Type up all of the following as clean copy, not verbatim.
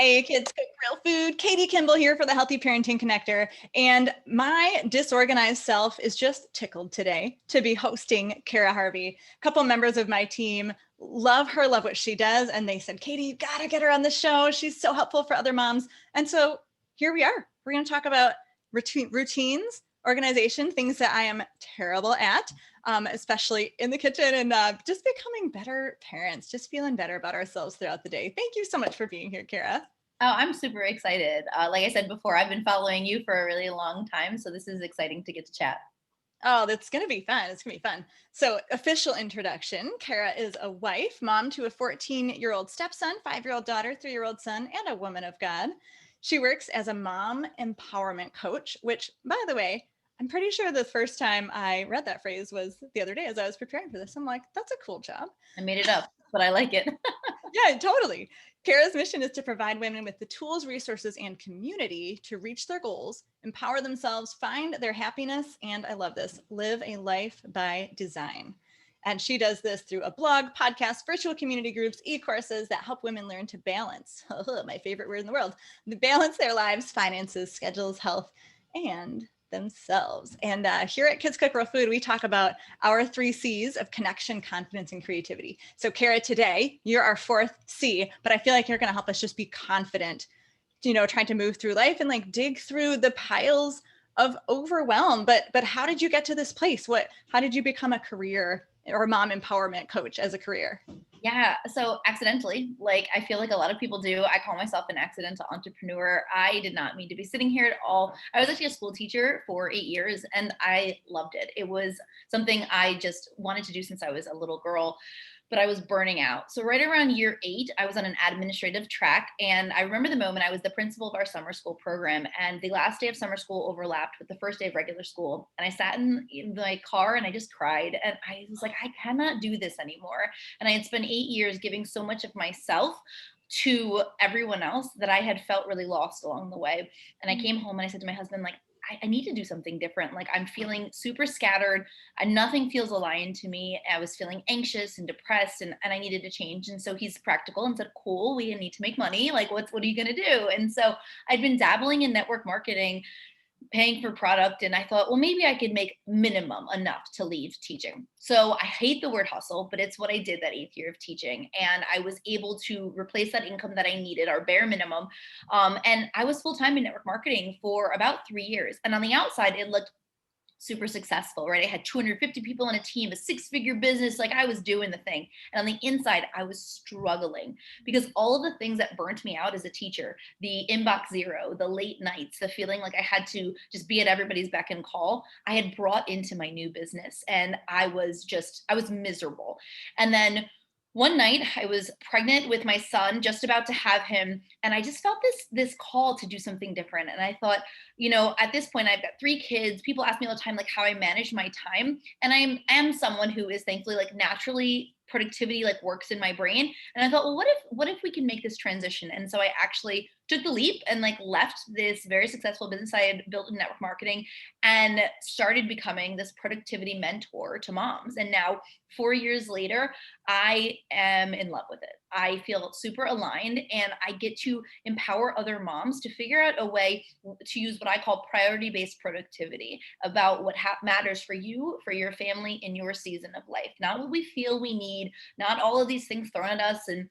Hey kids, cook real food. Katie Kimball here for the Healthy Parenting Connector. And my disorganized self is just tickled today to be hosting Cara Harvey. A couple members of my team love her, love what she does. And they said, Katie, you got to get her on the show. She's so helpful for other moms. And so here we are. We're going to talk about routines, organization, things that I am terrible at, especially in the kitchen, and just becoming better parents, just feeling better about ourselves throughout the day. Thank you so much for being here, Cara. Oh, I'm super excited. Like I said before, I've been following you for a really long time, so this is exciting to get to chat. Oh, that's going to be fun. It's going to be fun. So, official introduction. Cara is a wife, mom to a 14-year-old stepson, 5-year-old daughter, 3-year-old son, and a woman of God. She works as a mom empowerment coach, which, by the way, I'm pretty sure the first time I read that phrase was the other day as I was preparing for this. I'm like, that's a cool job. I made it up, but I like it. Yeah, totally. Cara's mission is to provide women with the tools, resources, and community to reach their goals, empower themselves, find their happiness, and I love this, live a life by design. And she does this through a blog, podcast, virtual community groups, e-courses that help women learn to balance, my favorite word in the world, balance their lives, finances, schedules, health, and themselves. And here at Kids Cook Real Food, we talk about our 3 C's of connection, confidence, and creativity. So Cara, today, you're our 4th C, but I feel like you're going to help us just be confident, trying to move through life and like dig through the piles of overwhelm. But how did you get to this place? How did you become a career or mom empowerment coach as a career? Yeah, so accidentally, like I feel like a lot of people do. I call myself an accidental entrepreneur. I did not mean to be sitting here at all. I was actually a school teacher for 8 years and I loved it. It was something I just wanted to do since I was a little girl, but I was burning out. So right around year 8, I was on an administrative track. And I remember the moment I was the principal of our summer school program, and the last day of summer school overlapped with the first day of regular school. And I sat in my car and I just cried. And I was like, I cannot do this anymore. And I had spent 8 years giving so much of myself to everyone else that I had felt really lost along the way. And I came home and I said to my husband, like, I need to do something different. Like I'm feeling super scattered and nothing feels aligned to me. I was feeling anxious and depressed and I needed to change. And so he's practical and said, cool, we need to make money. Like what are you going to do? And so I'd been dabbling in network marketing, paying for product, and I thought, well, maybe I could make minimum enough to leave teaching. So I hate the word hustle, but it's what I did that 8th year of teaching, and I was able to replace that income that I needed, our bare minimum. And I was full-time in network marketing for about 3 years, and on the outside it looked super successful, right? I had 250 people on a team, a 6-figure business. Like I was doing the thing. And on the inside, I was struggling because all of the things that burnt me out as a teacher, the inbox zero, the late nights, the feeling like I had to just be at everybody's beck and call, I had brought into my new business. And I was miserable. And then one night I was pregnant with my son, just about to have him, and I just felt this call to do something different. And I thought, at this point I've got 3 kids. People ask me all the time like how I manage my time, and I am someone who is thankfully like naturally productivity like works in my brain. And I thought, well, what if we can make this transition? And so I actually took the leap and like left this very successful business I had built in network marketing and started becoming this productivity mentor to moms. And now 4 years later, I am in love with it. I feel super aligned and I get to empower other moms to figure out a way to use what I call priority-based productivity, about what matters for you, for your family in your season of life. Not what we feel we need, not all of these things thrown at us and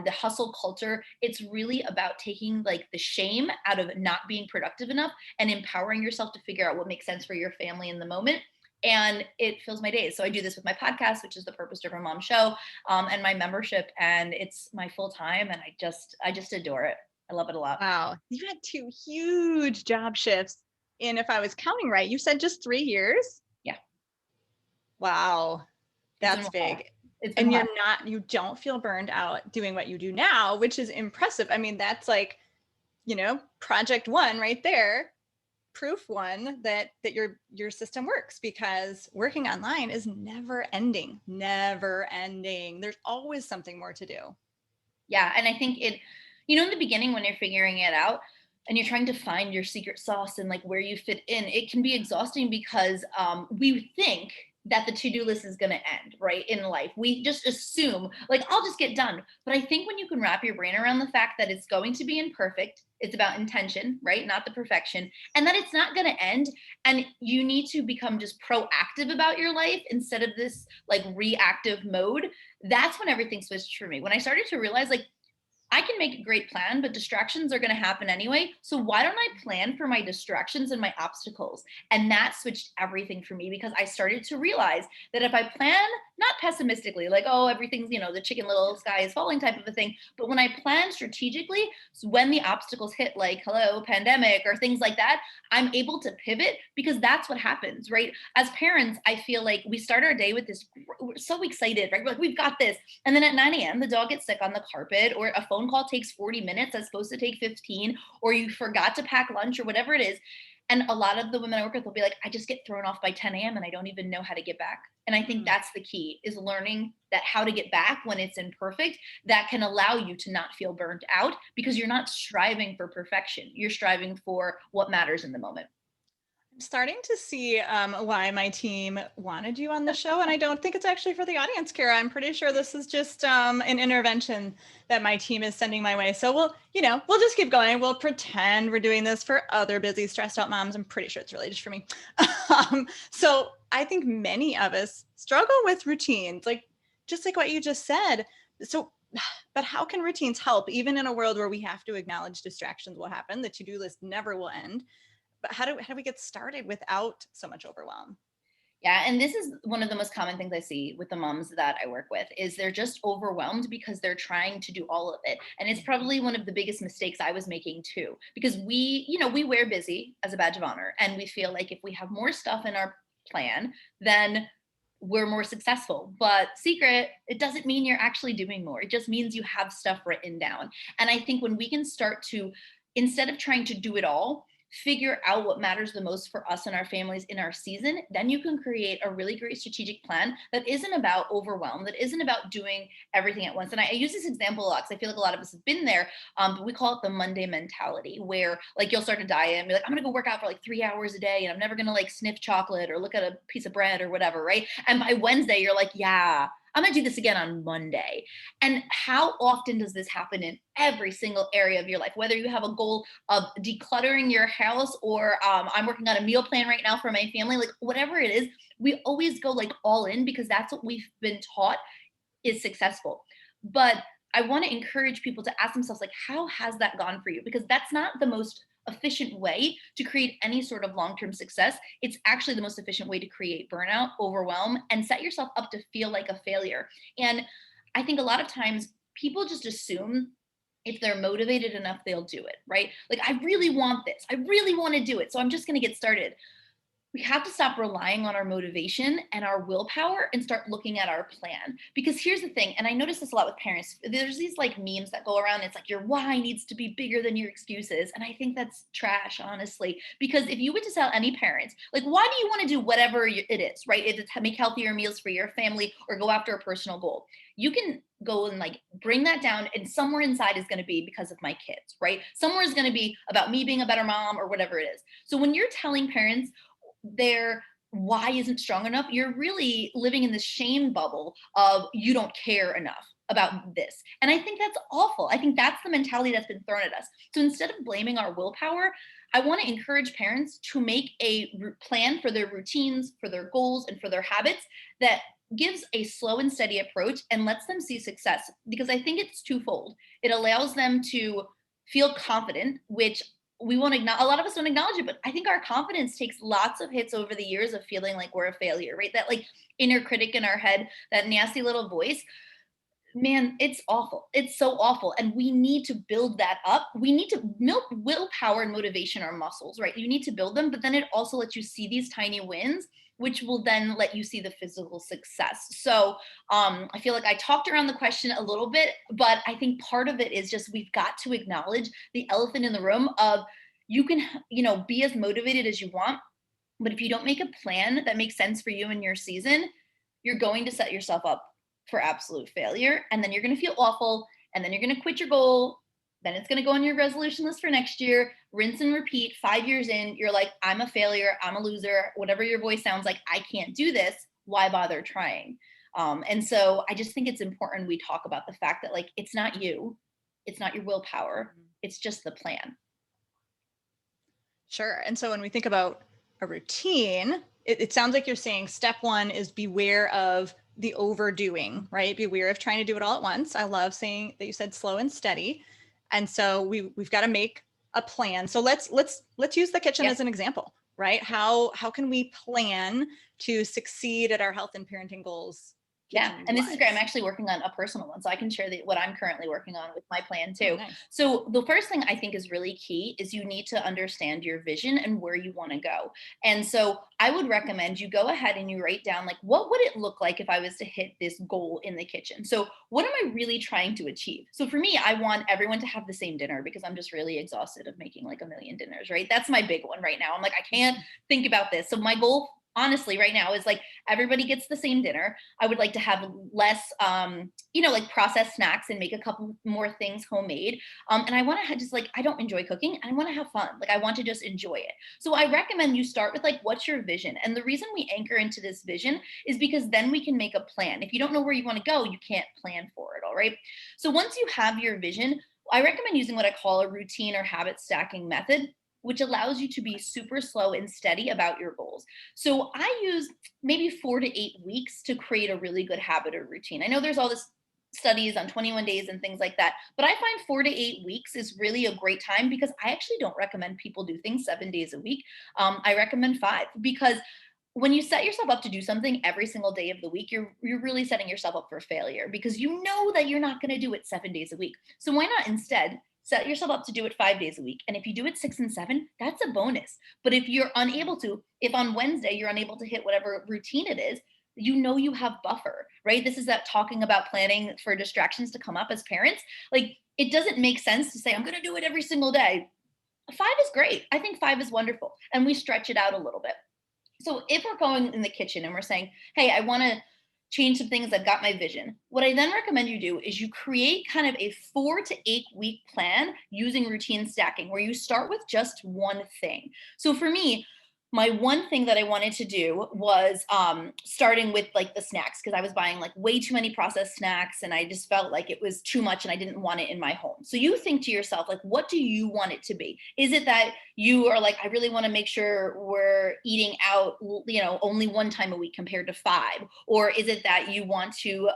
the hustle culture. It's really about taking like the shame out of not being productive enough and empowering yourself to figure out what makes sense for your family in the moment. And it fills my days. So I do this with my podcast, which is the Purpose Driven Mom Show, and my membership, and it's my full time, and I just adore it. I love it a lot. Wow, you had 2 huge job shifts in, if I was counting right, you said just 3 years? Yeah. Wow, It's been that's wild. big. It's been And wild. you don't feel burned out doing what you do now, which is impressive. I mean, that's like, project 1 right there, proof 1 that your system works, because working online is never ending, never ending. There's always something more to do. Yeah. And I think in the beginning when you're figuring it out and you're trying to find your secret sauce and like where you fit in, it can be exhausting because we think that the to-do list is going to end, right? In life, we just assume like, I'll just get done. But I think when you can wrap your brain around the fact that it's going to be imperfect, it's about intention, right? Not the perfection, and that it's not going to end. And you need to become just proactive about your life instead of this like reactive mode. That's when everything switched for me. When I started to realize like, I can make a great plan, but distractions are going to happen anyway. So why don't I plan for my distractions and my obstacles? And that switched everything for me because I started to realize that if I plan, not pessimistically, like, oh, everything's, the chicken little sky is falling type of a thing, but when I plan strategically, so when the obstacles hit, like, hello, pandemic or things like that, I'm able to pivot because that's what happens, right? As parents, I feel like we start our day with this, we're so excited, right? We're like, we've got this. And then at 9 a.m., the dog gets sick on the carpet, or a phone call takes 40 minutes that's supposed to take 15, or you forgot to pack lunch or whatever it is. And a lot of the women I work with will be like, I just get thrown off by 10 a.m. and I don't even know how to get back. And I think that's the key, is learning that how to get back when it's imperfect, that can allow you to not feel burnt out because you're not striving for perfection. You're striving for what matters in the moment. I'm starting to see why my team wanted you on the show. And I don't think it's actually for the audience, Cara. I'm pretty sure this is just an intervention that my team is sending my way. So we'll just keep going. We'll pretend we're doing this for other busy, stressed out moms. I'm pretty sure it's really just for me. So I think many of us struggle with routines, just like what you just said. So, but how can routines help, even in a world where we have to acknowledge distractions will happen? The to-do list never will end. But how do we get started without so much overwhelm? Yeah, and this is one of the most common things I see with the moms that I work with, is they're just overwhelmed because they're trying to do all of it. And it's probably one of the biggest mistakes I was making too, because we wear busy as a badge of honor, and we feel like if we have more stuff in our plan, then we're more successful. But secret, it doesn't mean you're actually doing more. It just means you have stuff written down. And I think when we can start to, instead of trying to do it all, figure out what matters the most for us and our families in our season, then you can create a really great strategic plan that isn't about overwhelm, that isn't about doing everything at once. And I use this example a lot because I feel like a lot of us have been there, but we call it the Monday mentality, where like you'll start a diet and be like, I'm gonna go work out for like 3 hours a day and I'm never gonna like sniff chocolate or look at a piece of bread or whatever, right? And by Wednesday, you're like, yeah, I'm gonna do this again on Monday. And how often does this happen in every single area of your life? Whether you have a goal of decluttering your house, or I'm working on a meal plan right now for my family, like whatever it is, we always go like all in because that's what we've been taught is successful. But I want to encourage people to ask themselves, like, how has that gone for you? Because that's not the most efficient way to create any sort of long-term success. It's actually the most efficient way to create burnout, overwhelm, and set yourself up to feel like a failure. And I think a lot of times people just assume if they're motivated enough, they'll do it, right? Like, I really want this. I really want to do it. So I'm just going to get started. We have to stop relying on our motivation and our willpower and start looking at our plan. Because here's the thing, and I notice this a lot with parents. There's these like memes that go around. It's like your why needs to be bigger than your excuses. And I think that's trash, honestly. Because if you were to tell any parent, like, why do you want to do whatever it is, right? If it's make healthier meals for your family or go after a personal goal, you can go and like bring that down, and somewhere inside is going to be because of my kids, right? Somewhere is going to be about me being a better mom or whatever it is. So when you're telling parents their why isn't strong enough, you're really living in this shame bubble of you don't care enough about this. And I think that's awful. I think that's the mentality that's been thrown at us. So instead of blaming our willpower, I want to encourage parents to make a plan for their routines, for their goals, and for their habits that gives a slow and steady approach and lets them see success. Because I think it's twofold. It allows them to feel confident, which we won't acknowledge, a lot of us don't acknowledge it, but I think our confidence takes lots of hits over the years of feeling like we're a failure, right? That like inner critic in our head, that nasty little voice, man, it's awful. It's so awful. And we need to build that up. We need to milk willpower and motivation are muscles, right? You need to build them, but then it also lets you see these tiny wins, which will then let you see the physical success. So I feel like I talked around the question a little bit, but I think part of it is just we've got to acknowledge the elephant in the room of you can, be as motivated as you want, but if you don't make a plan that makes sense for you in your season, you're going to set yourself up for absolute failure. And then you're going to feel awful. And then you're going to quit your goal. Then it's going to go on your resolution list for next year. Rinse and repeat. 5 years in, you're like, I'm a failure. I'm a loser. Whatever your voice sounds like, I can't do this. why bother trying? And so I just think it's important we talk about the fact that like, it's not you, it's not your willpower, it's just the plan. Sure. And so when we think about a routine, it sounds like you're saying step one is beware of the overdoing, right? Beware of trying to do it all at once. I love saying that you said slow and steady. And so we've got to make a plan. So let's use the kitchen as an example, right? How can we plan to succeed at our health and parenting goals? Yeah, and this is great. I'm actually working on a personal one, so I can share what I'm currently working on with my plan too. Oh, nice. So the first thing I think is really key is you need to understand your vision and where you want to go. And so I would recommend you go ahead and you write down like, what would it look like if I was to hit this goal in the kitchen? So what am I really trying to achieve? So for me, I want everyone to have the same dinner because I'm just really exhausted of making like a million dinners, right? That's my big one right now. I'm like, I can't think about this. So my goal honestly right now is like everybody gets the same dinner. I would like to have less like processed snacks and make a couple more things homemade. And I want to just like, I don't enjoy cooking, I want to have fun, like I want to just enjoy it. So I recommend you start with like, what's your vision? And the reason we anchor into this vision is because then we can make a plan. If you don't know where you want to go, you can't plan for it. All right, so once you have your vision, I recommend using what I call a routine or habit stacking method, which allows you to be super slow and steady about your goals. So I use maybe 4 to 8 weeks to create a really good habit or routine. I know there's all this studies on 21 days and things like that, but I find 4 to 8 weeks is really a great time because I actually don't recommend people do things 7 days a week. I recommend 5 because when you set yourself up to do something every single day of the week, you're really setting yourself up for failure because you know that you're not going to do it 7 days a week. So why not instead set yourself up to do it 5 days a week? And if you do it 6 and 7, that's a bonus. But if you're unable to, if on Wednesday you're unable to hit whatever routine it is, you know you have buffer, right? This is that talking about planning for distractions to come up as parents. Like it doesn't make sense to say, I'm going to do it every single day. 5 is great. I think 5 is wonderful. And we stretch it out a little bit. So if we're going in the kitchen and we're saying, hey, I want to change some things, I've got my vision. What I then recommend you do is you create kind of a 4 to 8 week plan using routine stacking where you start with just one thing. So for me, my one thing that I wanted to do was starting with like the snacks because I was buying like way too many processed snacks and I just felt like it was too much and I didn't want it in my home. So you think to yourself, like, what do you want it to be? Is it that you are like, I really want to make sure we're eating out, only 1 time a week compared to 5? Or is it that you want to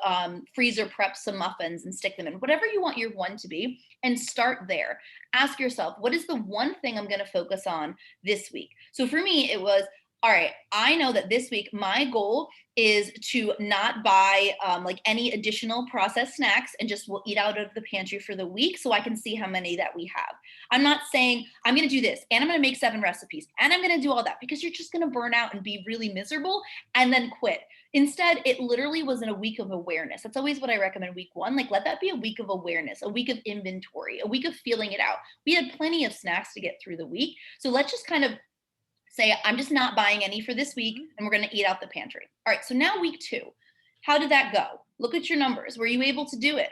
freezer prep some muffins and stick them in? Whatever you want your one to be, and start there. Ask yourself, what is the one thing I'm going to focus on this week? So for me, it was, all right, I know that this week my goal is to not buy like any additional processed snacks and just will eat out of the pantry for the week so I can see how many that we have. I'm not saying I'm going to do this and I'm going to make 7 recipes and I'm going to do all that because you're just going to burn out and be really miserable and then quit. Instead, it literally was in a week of awareness. That's always what I recommend week 1. Like, let that be a week of awareness, a week of inventory, a week of feeling it out. We had plenty of snacks to get through the week. So let's just kind of say, I'm just not buying any for this week and we're going to eat out the pantry. All right. So now week 2, how did that go? Look at your numbers. Were you able to do it?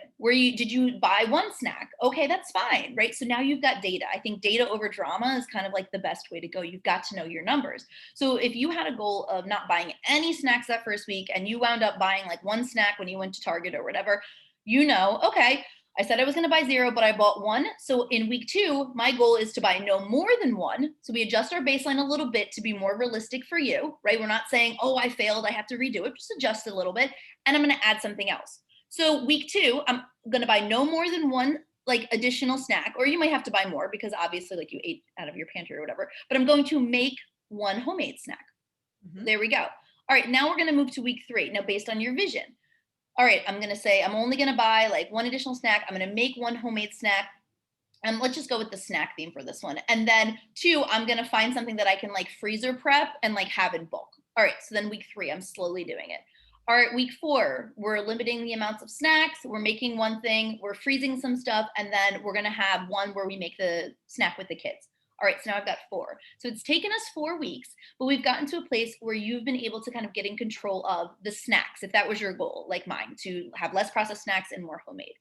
Did you buy 1 snack? Okay, that's fine, right? So now you've got data. I think data over drama is kind of like the best way to go. You've got to know your numbers. So if you had a goal of not buying any snacks that first week and you wound up buying like 1 snack when you went to Target or whatever, okay, I said I was going to buy 0, but I bought 1. So in week 2, my goal is to buy no more than 1. So we adjust our baseline a little bit to be more realistic for you, right? We're not saying, oh, I failed, I have to redo it. Just adjust a little bit. And I'm going to add something else. So week 2, I'm going to buy no more than 1 like additional snack, or you might have to buy more because obviously like you ate out of your pantry or whatever, but I'm going to make 1 homemade snack. There we go. All right, now we're going to move to week 3. Now, based on your vision, all right, I'm going to say I'm only going to buy like 1 additional snack. I'm going to make 1 homemade snack. And let's just go with the snack theme for this one. And then 2, I'm going to find something that I can like freezer prep and like have in bulk. All right, so then week 3, I'm slowly doing it. All right, week 4, we're limiting the amounts of snacks. We're making 1 thing. We're freezing some stuff. And then we're going to have 1 where we make the snack with the kids. All right, so now I've got 4. So it's taken us 4 weeks, but we've gotten to a place where you've been able to kind of get in control of the snacks, if that was your goal, like mine, to have less processed snacks and more homemade.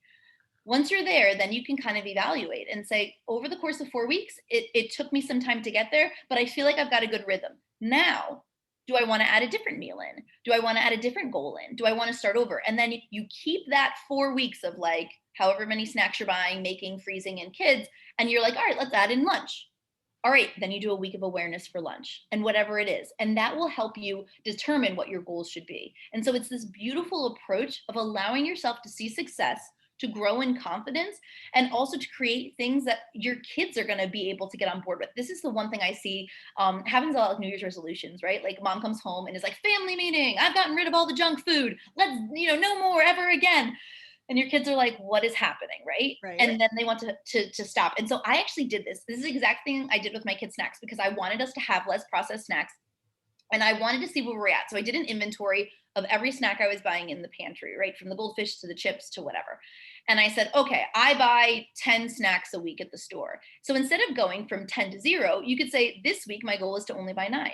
Once you're there, then you can kind of evaluate and say, over the course of 4 weeks, it took me some time to get there, but I feel like I've got a good rhythm. Now, Do I want to add a different meal in? Do I want to add a different goal in? Do I want to start over? And then you keep that 4 weeks of like however many snacks you're buying, making, freezing, and kids. And you're like, all right, let's add in lunch. All right, then you do a week of awareness for lunch and whatever it is. And that will help you determine what your goals should be. And so it's this beautiful approach of allowing yourself to see success, to grow in confidence, and also to create things that your kids are going to be able to get on board with. This is the one thing I see happens a lot with New Year's resolutions, right? Like mom comes home and is like, family meeting, I've gotten rid of all the junk food. Let's, no more ever again. And your kids are like, what is happening, right? Right. And then they want to stop. And so I actually did this. This is the exact thing I did with my kids' snacks because I wanted us to have less processed snacks and I wanted to see where we're at. So I did an inventory of every snack I was buying in the pantry, right? From the goldfish to the chips to whatever. And I said, okay, I buy 10 snacks a week at the store. So instead of going from 10 to 0, you could say this week my goal is to only buy 9.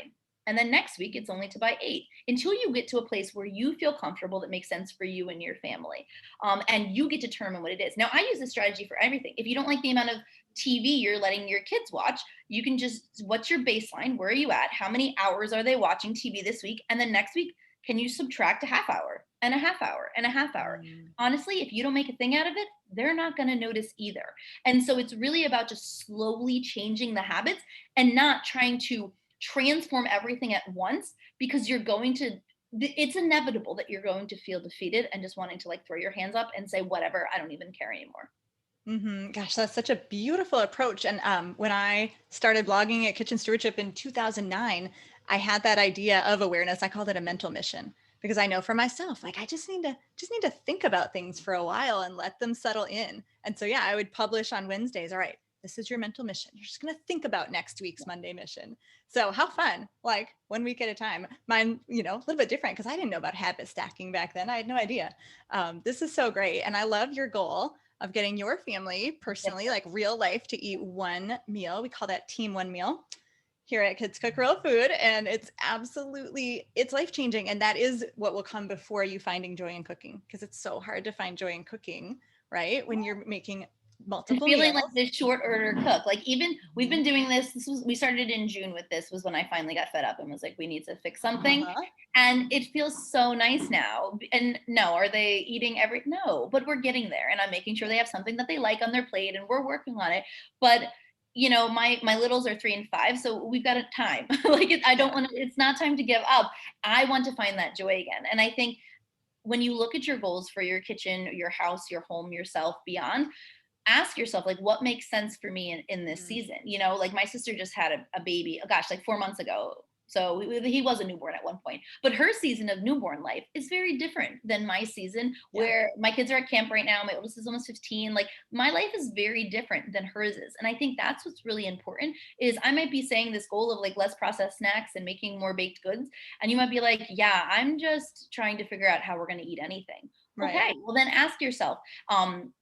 And then next week it's only to buy 8 until you get to a place where you feel comfortable that makes sense for you and your family. And you get to determine what it is. Now, I use this strategy for everything. If you don't like the amount of TV you're letting your kids watch, you can just, what's your baseline? Where are you at? How many hours are they watching TV this week? And then next week, can you subtract a half hour and a half hour and a half hour? Honestly, if you don't make a thing out of it, they're not going to notice either. And so it's really about just slowly changing the habits and not trying to transform everything at once, because it's inevitable that you're going to feel defeated and just wanting to like throw your hands up and say, whatever, I don't even care anymore. Gosh, that's such a beautiful approach. And when I started blogging at Kitchen Stewardship in 2009, I had that idea of awareness. I called it a mental mission because I know for myself, like I just need to think about things for a while and let them settle in. And so, yeah, I would publish on Wednesdays. All right, this is your mental mission. You're just going to think about next week's Monday mission. So how fun, like 1 week at a time. Mine, a little bit different because I didn't know about habit stacking back then. I had no idea. This is so great. And I love your goal of getting your family personally, like real life, to eat one meal. We call that Team One Meal here at Kids Cook Real Food. And it's life-changing. And that is what will come before you finding joy in cooking, because it's so hard to find joy in cooking, right? When you're making multiple feeling meals. like this short order cook. Like even we've been doing this. We started in June with this, was when I finally got fed up and was like, we need to fix something. And it feels so nice now. And no, are they eating no, but we're getting there. And I'm making sure they have something that they like on their plate and we're working on it. But my littles are 3 and 5, so we've got a time. It's not time to give up. I want to find that joy again. And I think when you look at your goals for your kitchen, your house, your home, yourself, beyond, ask yourself, like, what makes sense for me in this season? Like my sister just had a baby, like 4 months ago. So he was a newborn at one point, but her season of newborn life is very different than my season, where my kids are at camp right now. My oldest is almost 15. Like my life is very different than hers is. And I think that's what's really important is I might be saying this goal of like less processed snacks and making more baked goods. And you might be like, yeah, I'm just trying to figure out how we're going to eat anything. Right. Okay, well then ask yourself,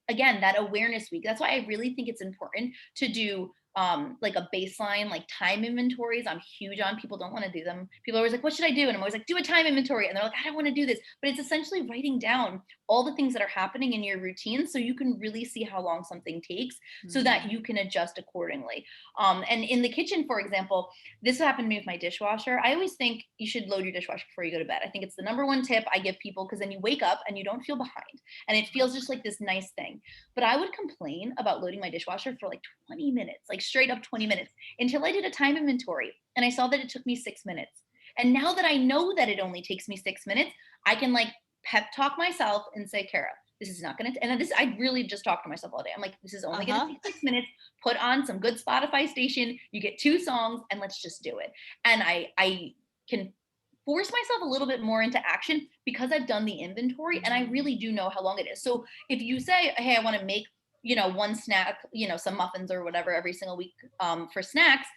again, that awareness week. That's why I really think it's important to do like a baseline, like time inventories. I'm huge on, people don't want to do them. People are always like, what should I do? And I'm always like, do a time inventory. And they're like, I don't want to do this. But it's essentially writing down all the things that are happening in your routine so you can really see how long something takes so that you can adjust accordingly. And in the kitchen, for example, this happened to me with my dishwasher. I always think you should load your dishwasher before you go to bed. I think it's the number one tip I give people, because then you wake up and you don't feel behind and it feels just like this nice thing. But I would complain about loading my dishwasher for like 20 minutes, like straight up 20 minutes, until I did a time inventory and I saw that it took me 6 minutes. And now that I know that it only takes me 6 minutes, I can like pep talk myself and say, Cara, this is not going to, and this, I really just talk to myself all day. I'm like, this is only going to take 6 minutes. Put on some good Spotify station. You get 2 songs and let's just do it. And I can force myself a little bit more into action because I've done the inventory and I really do know how long it is. So if you say, hey, I want to make, one snack, some muffins or whatever every single week for snacks,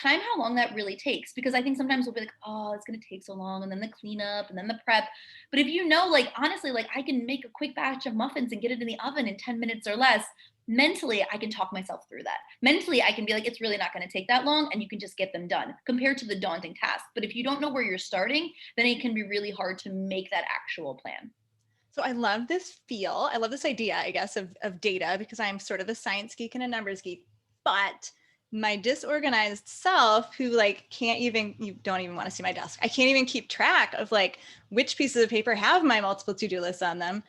time how long that really takes. Because I think sometimes we'll be like, oh, it's going to take so long. And then the cleanup and then the prep. But if like, honestly, like I can make a quick batch of muffins and get it in the oven in 10 minutes or less. Mentally, I can talk myself through that. Mentally, I can be like, it's really not going to take that long and you can just get them done compared to the daunting task. But if you don't know where you're starting, then it can be really hard to make that actual plan. So I love this feel. I love this idea, I guess, of data, because I'm sort of a science geek and a numbers geek. But my disorganized self who like you don't even want to see my desk. I can't even keep track of like which pieces of paper have my multiple to-do lists on them.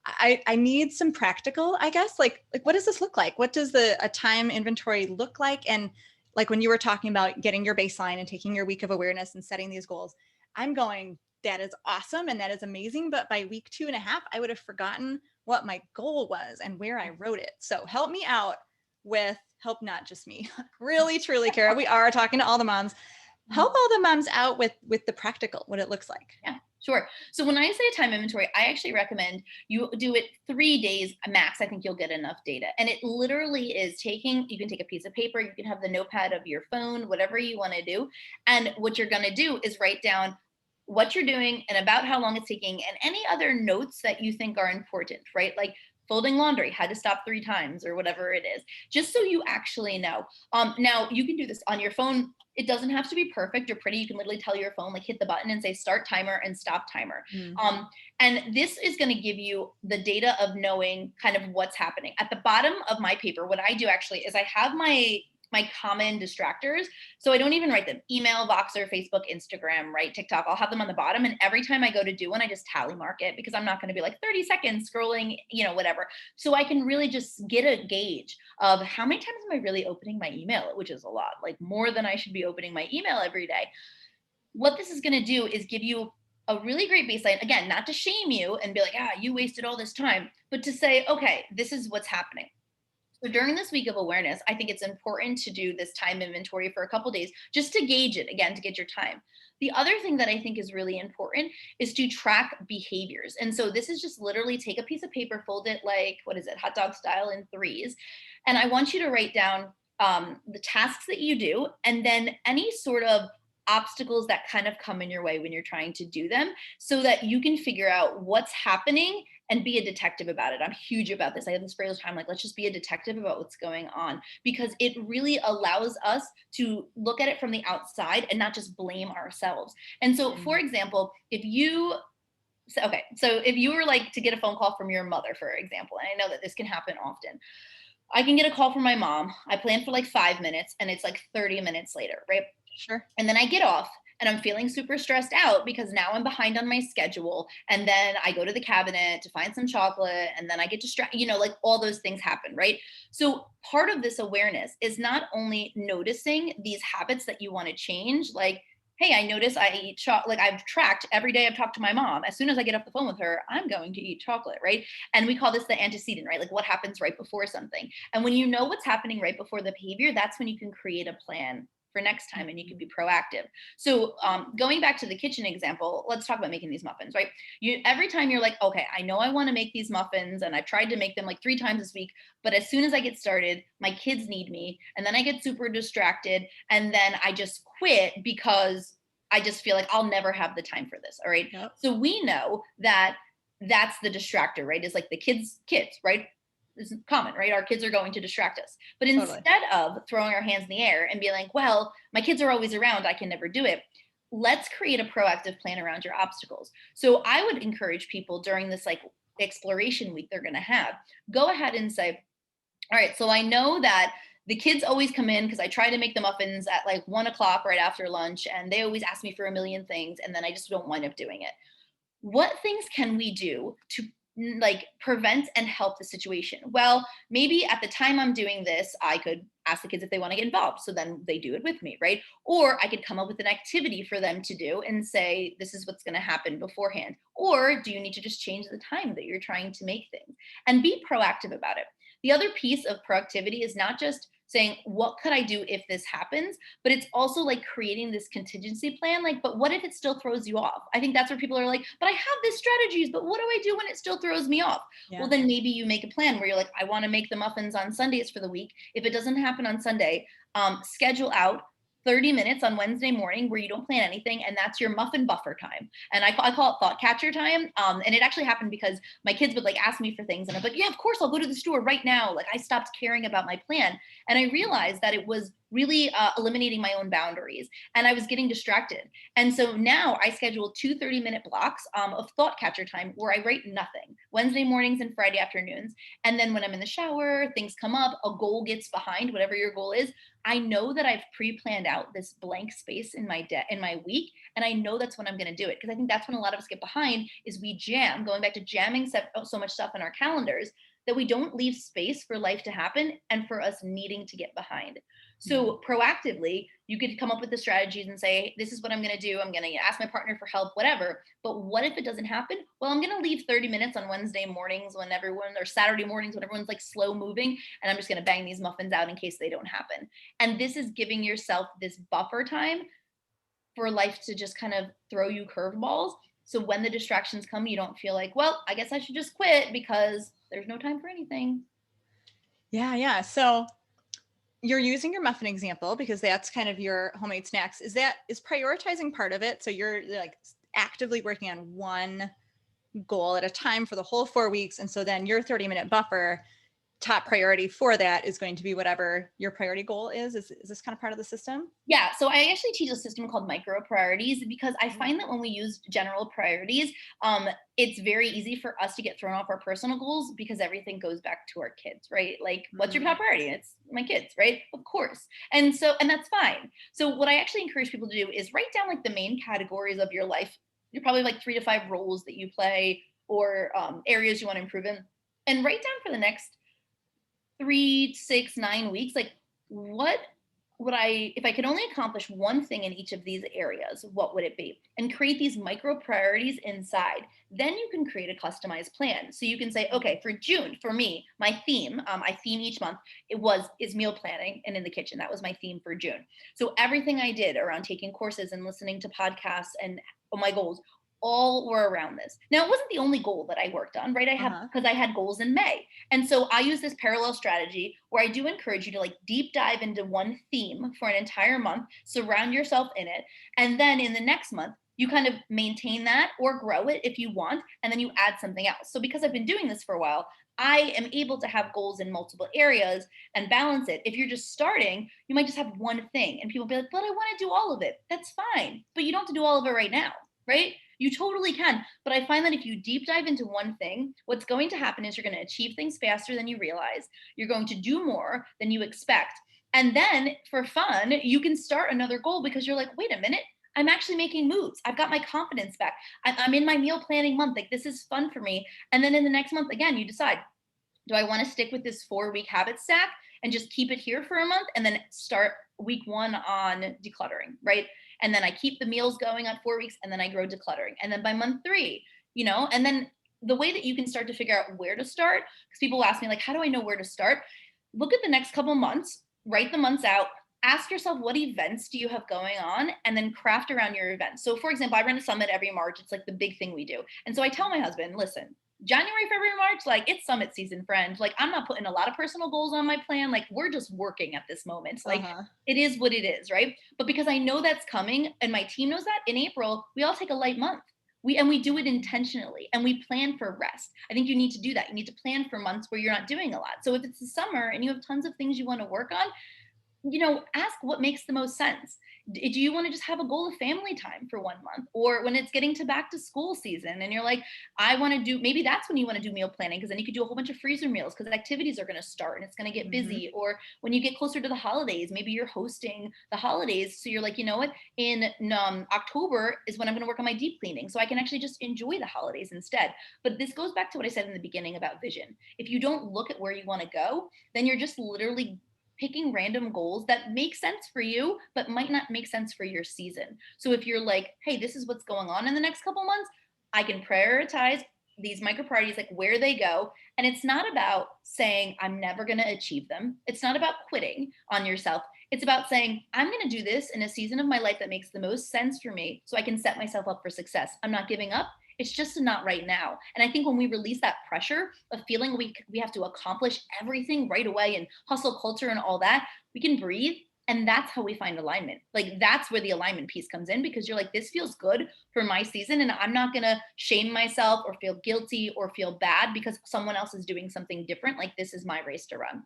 I need some practical, I guess, like what does this look like? What does a time inventory look like? And like when you were talking about getting your baseline and taking your week of awareness and setting these goals, I'm going, that is awesome and that is amazing. But by week 2.5, I would have forgotten what my goal was and where I wrote it. So help me out with help, not just me. Really, truly, Cara, we are talking to all the moms. Help all the moms out with the practical, what it looks like. Yeah. Sure. So when I say a time inventory, I actually recommend you do it 3 days max. I think you'll get enough data. And it literally is you can take a piece of paper, you can have the notepad of your phone, whatever you want to do. And what you're going to do is write down what you're doing and about how long it's taking and any other notes that you think are important, right? Like folding laundry, had to stop 3 times or whatever it is, just so you actually know. Now you can do this on your phone. It doesn't have to be perfect or pretty. You can literally tell your phone, like hit the button and say start timer and stop timer. And this is going to give you the data of knowing kind of what's happening. At the bottom of my paper, what I do actually is I have my common distractors. So I don't even write them. Email, Voxer, Facebook, Instagram, right? TikTok. I'll have them on the bottom. And every time I go to do one, I just tally mark it because I'm not going to be like 30 seconds scrolling, whatever. So I can really just get a gauge of how many times am I really opening my email, which is a lot, like more than I should be opening my email every day. What this is going to do is give you a really great baseline. Again, not to shame you and be like, you wasted all this time, but to say, okay, this is what's happening. So during this week of awareness, I think it's important to do this time inventory for a couple days just to gauge it, again, to get your time. The other thing that I think is really important is to track behaviors. And so this is just literally take a piece of paper, fold it like, hot dog style in 3s. And I want you to write down the tasks that you do and then any sort of obstacles that kind of come in your way when you're trying to do them so that you can figure out what's happening and be a detective about it. I'm huge about this. I have this phrase all the time, like, let's just be a detective about what's going on, because it really allows us to look at it from the outside and not just blame ourselves. And so, for example, if you were like to get a phone call from your mother, for example, and I know that this can happen often, I can get a call from my mom. I plan for like 5 minutes and it's like 30 minutes later, right? Sure. And then I get off and I'm feeling super stressed out because now I'm behind on my schedule. And then I go to the cabinet to find some chocolate and then I get distracted, like all those things happen, right? So part of this awareness is not only noticing these habits that you want to change, like, hey, I notice I eat chocolate. Like I've tracked every day I've talked to my mom. As soon as I get off the phone with her, I'm going to eat chocolate, right? And we call this the antecedent, right? Like what happens right before something. And when you know what's happening right before the behavior, that's when you can create a plan for next time and you can be proactive. So going back to the kitchen example, let's talk about making these muffins, right? Every time you're like, okay, I know I want to make these muffins and I've tried to make them like 3 times this week, but as soon as I get started, my kids need me and then I get super distracted and then I just quit because I just feel like I'll never have the time for this. All right. Yep. So we know that that's the distractor, right? Is like the kids, right? This is common, right? Our kids are going to distract us. But instead of throwing our hands in the air and being like, well, my kids are always around, I can never do it. Let's create a proactive plan around your obstacles. So I would encourage people during this like exploration week they're going to have, go ahead and say, all right, so I know that the kids always come in because I try to make the muffins at like 1 o'clock right after lunch, and they always ask me for a million things, and then I just don't wind up doing it. What things can we do to like prevent and help the situation? Well, maybe at the time I'm doing this, I could ask the kids if they want to get involved. So then they do it with me, right? Or I could come up with an activity for them to do and say, this is what's going to happen beforehand. Or do you need to just change the time that you're trying to make things and be proactive about it? The other piece of proactivity is not just saying, what could I do if this happens? But it's also like creating this contingency plan. Like, but what if it still throws you off? I think that's where people are like, but I have these strategies, but what do I do when it still throws me off? Yeah. Well, then maybe you make a plan where you're like, I want to make the muffins on Sundays for the week. If it doesn't happen on Sunday, schedule out 30 minutes on Wednesday morning where you don't plan anything. And that's your muffin buffer time. And I call it thought catcher time. And it actually happened because my kids would like ask me for things. And I'm like, yeah, of course, I'll go to the store right now. Like I stopped caring about my plan. And I realized that it was really eliminating my own boundaries, and I was getting distracted. And so now I schedule 2 30-minute blocks of thought catcher time where I write nothing, Wednesday mornings and Friday afternoons. And then when I'm in the shower, things come up, a goal gets behind, whatever your goal is. I know that I've pre-planned out this blank space in my week, and I know that's when I'm going to do it, because I think that's when a lot of us get behind, is we jam, going back to jamming so much stuff in our calendars that we don't leave space for life to happen and for us needing to get behind. So proactively, you could come up with the strategies and say, this is what I'm going to do. I'm going to ask my partner for help, whatever. But what if it doesn't happen? Well, I'm going to leave 30 minutes on Wednesday mornings when everyone, or Saturday mornings when everyone's like slow moving, and I'm just going to bang these muffins out in case they don't happen. And this is giving yourself this buffer time for life to just kind of throw you curveballs. So when the distractions come, you don't feel like, well, I guess I should just quit because there's no time for anything. Yeah, yeah. So you're using your muffin example because that's kind of your homemade snacks. Is prioritizing part of it? So you're like actively working on one goal at a time for the whole 4 weeks. And so then your 30-minute buffer, top priority for that is going to be whatever your priority goal is. Is this kind of part of the system? Yeah, so I actually teach a system called micro priorities, because I find that when we use general priorities, it's very easy for us to get thrown off our personal goals because everything goes back to our kids, right? Like, what's your top priority? It's my kids, right? Of course. And that's fine. So what I actually encourage people to do is write down like the main categories of your life. You're probably like 3 to 5 roles that you play, or areas you want to improve in, and write down for the next 3, 6, 9 weeks, like, what would if I could only accomplish one thing in each of these areas, what would it be? And create these micro priorities inside. Then you can create a customized plan. So you can say, okay, for June, for me, my theme, I theme each month, is meal planning and in the kitchen. That was my theme for June. So everything I did around taking courses and listening to podcasts and my goals all were around this. Now, it wasn't the only goal that I worked on, right? Because I had goals in May. And so I use this parallel strategy where I do encourage you to like deep dive into one theme for an entire month, surround yourself in it. And then in the next month, you kind of maintain that or grow it if you want, and then you add something else. So because I've been doing this for a while, I am able to have goals in multiple areas and balance it. If you're just starting, you might just have one thing and people be like, but I want to do all of it. That's fine. But you don't have to do all of it right now, right? You totally can. But I find that if you deep dive into one thing, what's going to happen is you're going to achieve things faster than you realize. You're going to do more than you expect. And then for fun, you can start another goal because you're like, wait a minute, I'm actually making moves. I've got my confidence back. I'm in my meal planning month. Like, this is fun for me. And then in the next month, again, you decide, do I want to stick with this 4-week habit stack and just keep it here for a month and then start week 1 on decluttering, right? And then I keep the meals going on 4 weeks, and then I grow decluttering. And then by month 3, and then the way that you can start to figure out where to start, because people ask me, like, how do I know where to start? Look at the next couple months, write the months out, ask yourself, what events do you have going on? And then craft around your events. So for example, I run a summit every March. It's like the big thing we do. And so I tell my husband, listen, January, February, March, like, it's summit season, friend. Like, I'm not putting a lot of personal goals on my plan. Like, we're just working at this moment. Like, it is what it is, right? But because I know that's coming and my team knows that, in April, we all take a light month. We do it intentionally, and we plan for rest. I think you need to do that. You need to plan for months where you're not doing a lot. So if it's the summer and you have tons of things you want to work on, ask what makes the most sense. Do you want to just have a goal of family time for 1 month? Or when it's getting to back to school season and you're like, I want to do, maybe that's when you want to do meal planning, because then you could do a whole bunch of freezer meals because activities are going to start and it's going to get busy. Or when you get closer to the holidays, maybe you're hosting the holidays. So you're like, you know what, in October is when I'm going to work on my deep cleaning. So I can actually just enjoy the holidays instead. But this goes back to what I said in the beginning about vision. If you don't look at where you want to go, then you're just literally picking random goals that make sense for you, but might not make sense for your season. So if you're like, hey, this is what's going on in the next couple months, I can prioritize these micro priorities, like where they go. And it's not about saying, I'm never going to achieve them. It's not about quitting on yourself. It's about saying, I'm going to do this in a season of my life that makes the most sense for me so I can set myself up for success. I'm not giving up. It's just not right now. And I think when we release that pressure of feeling we have to accomplish everything right away and hustle culture and all that, we can breathe. And that's how we find alignment. Like, that's where the alignment piece comes in, because you're like, this feels good for my season. And I'm not going to shame myself or feel guilty or feel bad because someone else is doing something different. Like, this is my race to run.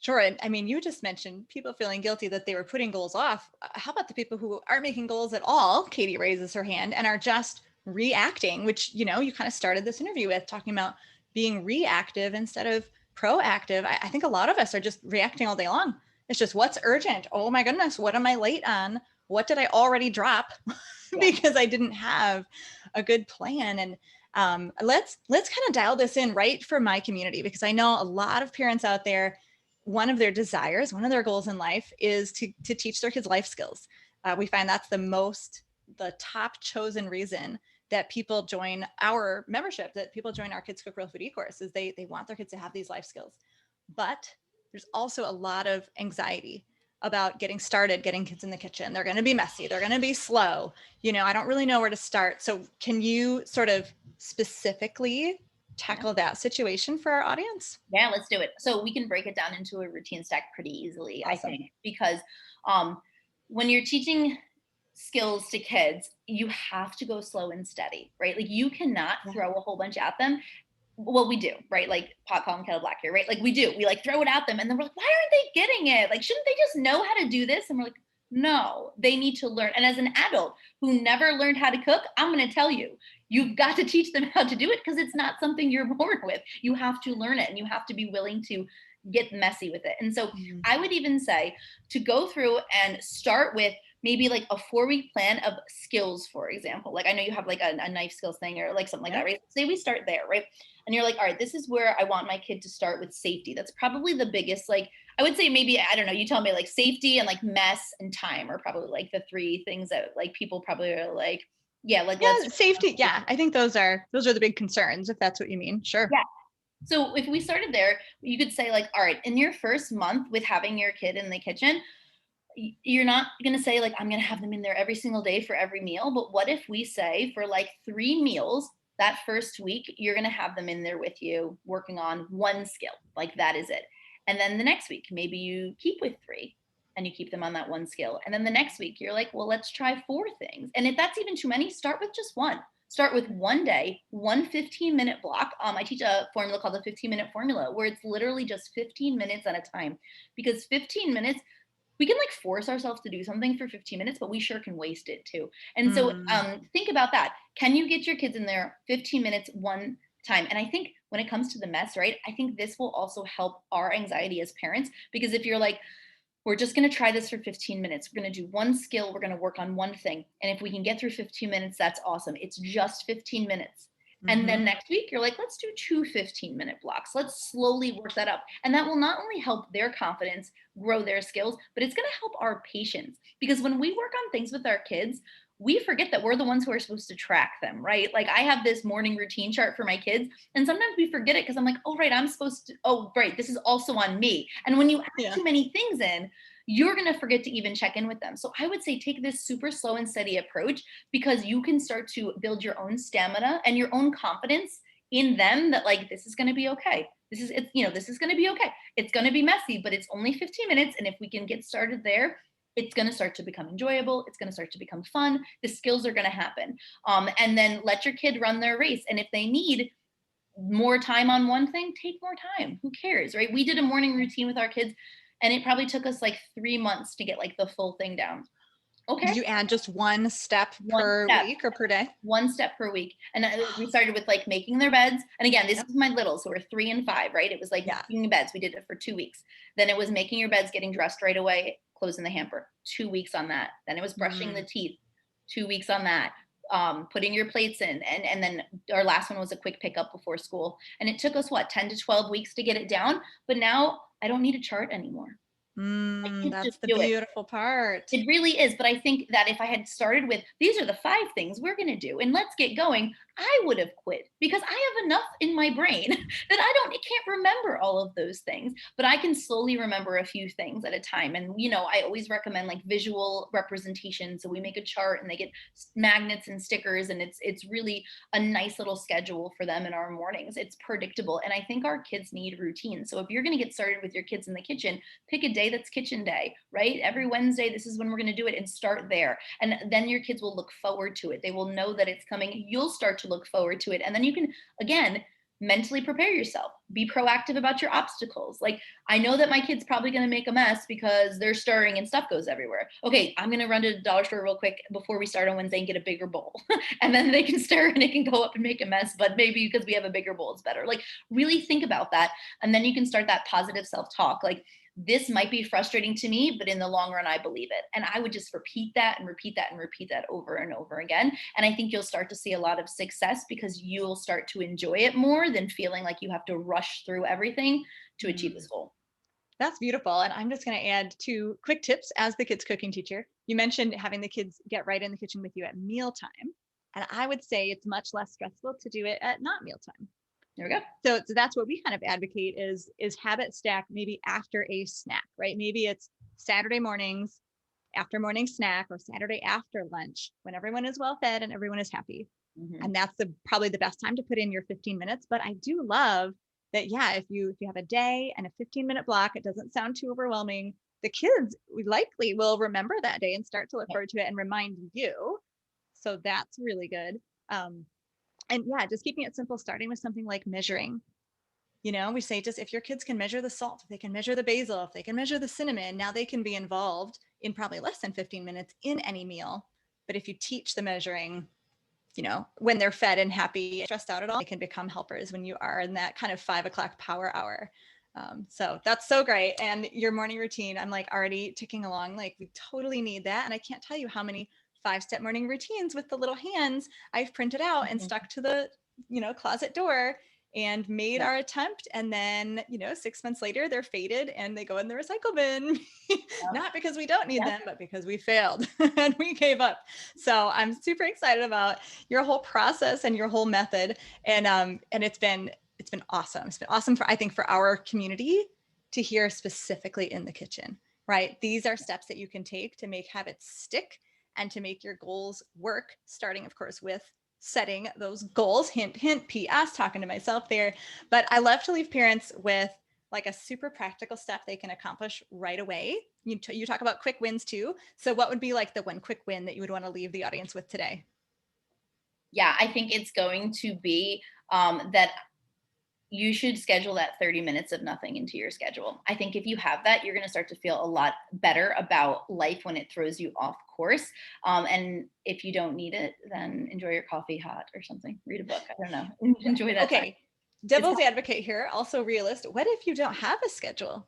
Sure. And I mean, you just mentioned people feeling guilty that they were putting goals off. How about the people who aren't making goals at all? Katie raises her hand and are just reacting, which, you know, you kind of started this interview with talking about being reactive instead of proactive. I think a lot of us are just reacting all day long. It's just what's urgent. Oh my goodness, what am I late on? What did I already drop Yeah. because I didn't have a good plan? And let's kind of dial this in right for my community, because I know a lot of parents out there, one of their desires, one of their goals in life is to teach their kids life skills. We find that's the top chosen reason that people join our membership, that people join our Kids Cook Real Food e-course, is they want their kids to have these life skills. But there's also a lot of anxiety about getting started, getting kids in the kitchen. They're going to be messy. They're going to be slow. You know, I don't really know where to start. So can you sort of specifically tackle that situation for our audience? Yeah, let's do it. So we can break it down into a routine stack pretty easily, I Awesome. think, because um, when you're teaching skills to kids, you have to go slow and steady, right? Like you cannot Yeah. throw a whole bunch at them. Well, we do, right? Like pot calling kettle black here, right? Like we do. We like throw it at them and then we're like, why aren't they getting it? Like, shouldn't they just know how to do this? And we're like, no, they need to learn. And as an adult who never learned how to cook, I'm going to tell you, you've got to teach them how to do it because it's not something you're born with. You have to learn it and you have to be willing to get messy with it. And so I would even say to go through and start with maybe like a 4-week plan of skills, for example. Like I know you have like a knife skills thing or like something like that, right? Say we start there, right? And you're like, all right, this is where I want my kid to start with safety. That's probably the biggest, like, I would say maybe, I don't know, you tell me, like safety and like mess and time are probably like the 3 things that like people probably are like, yeah, like let's. Yeah, safety. Yeah, I think those are the big concerns, if that's what you mean. Sure. Yeah. So if we started there, you could say like, all right, in your first month with having your kid in the kitchen, you're not going to say like, I'm going to have them in there every single day for every meal. But what if we say for like 3 meals that first week, you're going to have them in there with you working on 1 skill, like that is it. And then the next week, maybe you keep with 3 and you keep them on that 1 skill. And then the next week, you're like, well, let's try 4 things. And if that's even too many, start with just 1. Start with 1 day, 1 15-minute block. I teach a formula called the 15-minute formula, where it's literally just 15 minutes at a time, because 15 minutes, we can like force ourselves to do something for 15 minutes, but we sure can waste it too. And so think about that. Can you get your kids in there 15 minutes one time? And I think when it comes to the mess, right, I think this will also help our anxiety as parents, because if you're like, we're just going to try this for 15 minutes. We're going to do 1 skill. We're going to work on 1 thing. And if we can get through 15 minutes, that's awesome. It's just 15 minutes. And then next week, you're like, let's do 2 15-minute blocks. Let's slowly work that up. And that will not only help their confidence, grow their skills, but it's going to help our patience. Because when we work on things with our kids, we forget that we're the ones who are supposed to track them, right? Like I have this morning routine chart for my kids, and sometimes we forget it because I'm like, oh, right, I'm supposed to, oh, right, this is also on me. And when you add too many things in, you're going to forget to even check in with them. So I would say take this super slow and steady approach, because you can start to build your own stamina and your own confidence in them that like, this is going to be okay. This is, it's, you know, this is going to be okay. It's going to be messy, but it's only 15 minutes. And if we can get started there, it's going to start to become enjoyable. It's going to start to become fun. The skills are going to happen. And then let your kid run their race. And if they need more time on one thing, take more time. Who cares, right? We did a morning routine with our kids, and it probably took us like 3 months to get like the full thing down. Okay. Did you add just 1 step 1 per step. week or per day? 1 step per week. And we started with like making their beds. And again, this is my littles, so we're 3 and 5, right? It was like making beds. We did it for 2 weeks. Then it was making your beds, getting dressed right away, closing the hamper. 2 weeks on that. Then it was brushing the teeth. 2 weeks on that. Putting your plates in. And then our last one was a quick pickup before school. And it took us 10 to 12 weeks to get it down. But now I don't need a chart anymore. That's the do it. beautiful part. It really is. But I think that if I had started with, these are the 5 things we're going to do and let's get going, I would have quit, because I have enough in my brain that I can't remember all of those things, but I can slowly remember a few things at a time. And, you know, I always recommend like visual representation. So we make a chart and they get magnets and stickers, and it's really a nice little schedule for them in our mornings. It's predictable. And I think our kids need routine. So if you're going to get started with your kids in the kitchen, pick a day that's kitchen day, right? Every Wednesday, this is when we're going to do it, and start there. And then your kids will look forward to it. They will know that it's coming. You'll start to look forward to it. And then you can, again, mentally prepare yourself, be proactive about your obstacles. Like, I know that my kid's probably going to make a mess because they're stirring and stuff goes everywhere. Okay, I'm going to run to the dollar store real quick before we start on Wednesday and get a bigger bowl. And then they can stir and it can go up and make a mess, but maybe because we have a bigger bowl, it's better. Like, really think about that. And then you can start that positive self-talk. Like, this might be frustrating to me, but in the long run, I believe it. And I would just repeat that and repeat that and repeat that over and over again. And I think you'll start to see a lot of success because you'll start to enjoy it more than feeling like you have to rush through everything to achieve this goal. That's beautiful. And I'm just going to add 2 quick tips as the kids cooking teacher. You mentioned having the kids get right in the kitchen with you at mealtime. And I would say it's much less stressful to do it at not mealtime. There we go. So that's what we kind of advocate is habit stack maybe after a snack, right? Maybe it's Saturday mornings after morning snack or Saturday after lunch when everyone is well fed and everyone is happy. Mm-hmm. And that's probably the best time to put in your 15 minutes. But I do love that, yeah, if you have a day and a 15-minute block, it doesn't sound too overwhelming. The kids likely will remember that day and start to look forward to it and remind you. So that's really good. And yeah, just keeping it simple, starting with something like measuring. We say just if your kids can measure the salt, if they can measure the basil, if they can measure the cinnamon, now they can be involved in probably less than 15 minutes in any meal. But if you teach the measuring, when they're fed and happy, stressed out at all, they can become helpers when you are in that kind of 5 o'clock power hour. So that's so great. And your morning routine, I'm like already ticking along, like we totally need that. And I can't tell you how many 5-step morning routines with the little hands I've printed out and stuck to the, closet door and made our attempt. And then, 6 months later, they're faded and they go in the recycle bin, not because we don't need them, but because we failed and we gave up. So I'm super excited about your whole process and your whole method. And it's been awesome. It's been awesome I think for our community to hear specifically in the kitchen, right? These are steps that you can take to make habits stick and to make your goals work, starting, of course, with setting those goals. Hint, hint, PS, talking to myself there. But I love to leave parents with like a super practical step they can accomplish right away. You talk about quick wins too. So what would be like the one quick win that you would want to leave the audience with today? Yeah, I think it's going to be that you should schedule that 30 minutes of nothing into your schedule. I think if you have that, you're going to start to feel a lot better about life when it throws you off course. And if you don't need it, then enjoy your coffee hot or something. Read a book. I don't know. Enjoy that. Okay. Time. Devil's advocate here, also realist. What if you don't have a schedule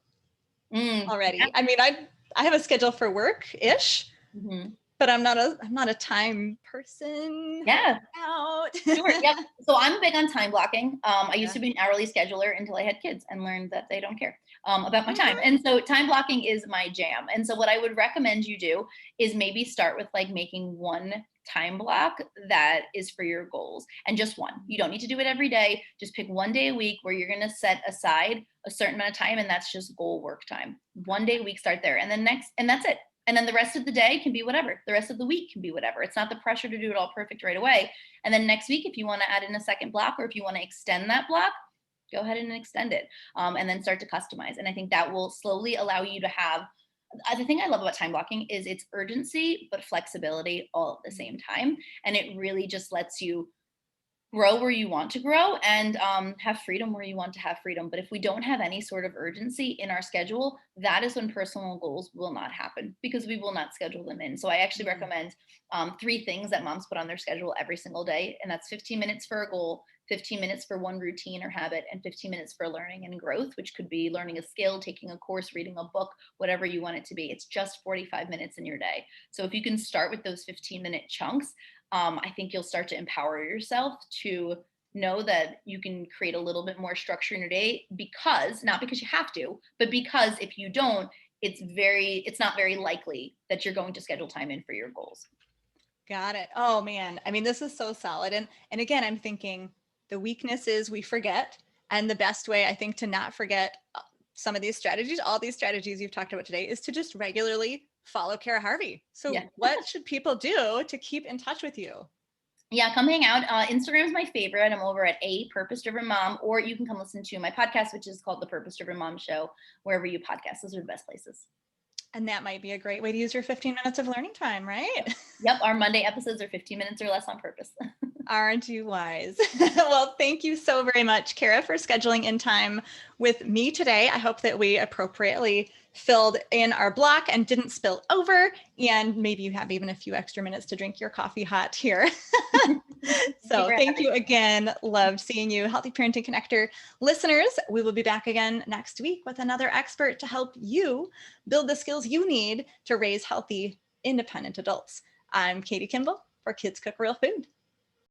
already? Yeah. I mean, I have a schedule for work-ish. Mm-hmm. But I'm not a time person. Yeah. Out. Sure. Yep. So I'm big on time blocking. I used to be an hourly scheduler until I had kids and learned that they don't care about my time. And so time blocking is my jam. And so what I would recommend you do is maybe start with like making one time block that is for your goals, and just one. You don't need to do it every day. Just pick one day a week where you're going to set aside a certain amount of time, and that's just goal work time. One day a week, start there. And then that's it. And then the rest of the day can be whatever. The rest of the week can be whatever. It's not the pressure to do it all perfect right away. And then next week, if you want to add in a second block, or if you want to extend that block, go ahead and extend it, and then start to customize. And I think that will slowly allow you to have, the thing I love about time blocking is its urgency, but flexibility all at the same time. And it really just lets you grow where you want to grow and have freedom where you want to have freedom. But if we don't have any sort of urgency in our schedule, that is when personal goals will not happen, because we will not schedule them in. So I actually recommend 3 things that moms put on their schedule every single day. And that's 15 minutes for a goal, 15 minutes for one routine or habit, and 15 minutes for learning and growth, which could be learning a skill, taking a course, reading a book, whatever you want it to be. It's just 45 minutes in your day. So if you can start with those 15-minute chunks, I think you'll start to empower yourself to know that you can create a little bit more structure in your day, because, not because you have to, but because if you don't, it's not very likely that you're going to schedule time in for your goals. Got it. Oh man. I mean, this is so solid. And again, I'm thinking the weakness is we forget. And the best way I think to not forget some of these strategies, all these strategies you've talked about today, is to just regularly follow Cara Harvey. So what should people do to keep in touch with you? Yeah, come hang out. Instagram is my favorite. I'm over at A Purpose Driven Mom, or you can come listen to my podcast, which is called The Purpose Driven Mom Show, wherever you podcast. Those are the best places. And that might be a great way to use your 15 minutes of learning time, right? Yep. Our Monday episodes are 15 minutes or less on purpose. Aren't you wise? Well, thank you so very much, Cara, for scheduling in time with me today. I hope that we appropriately filled in our block and didn't spill over. And maybe you have even a few extra minutes to drink your coffee hot here. So thank you again. Loved seeing you. Healthy Parenting Connector listeners, we will be back again next week with another expert to help you build the skills you need to raise healthy, independent adults. I'm Katie Kimball for Kids Cook Real Food.